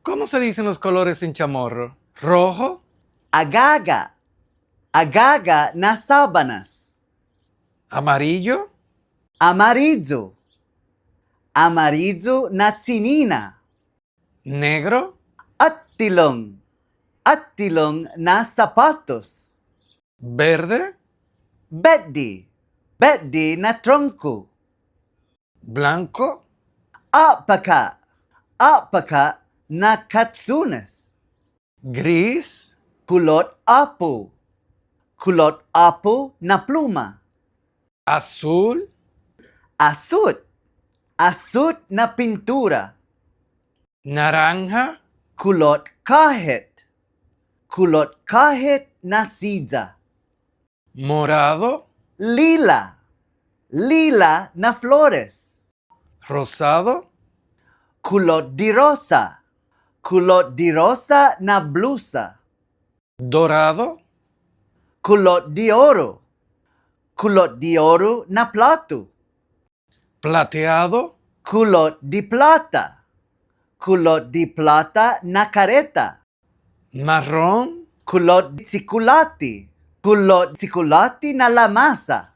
¿Cómo se dicen los colores en chamorro? ¿Rojo? Agaga. Agaga na sábanas. ¿Amarillo? Amarillo. Amarillo na tsinina. ¿Negro? Attilong. Attilong na sapatos. ¿Verde? Beddi. Beddi na tronco. ¿Blanco? Apaka. Apaka na katsunas. ¿Gris? Kulot apo. Kulot apo na pluma. ¿Azul? Asut. Asut na pintura. ¿Naranja? Kulot kahit. Kulot kahit na sidza. ¿Morado? Lila. Lila na flores. ¿Rosado? Kulot di rosa. Kulot di rosa na blusa. ¿Dorado? Kulot di oro. Kulot di oro na plato. ¿Plateado? Kulot di plata. Kulot di plata na kareta. ¿Marrón? Kulot di sikulati. Kulot sikulati na lamasa.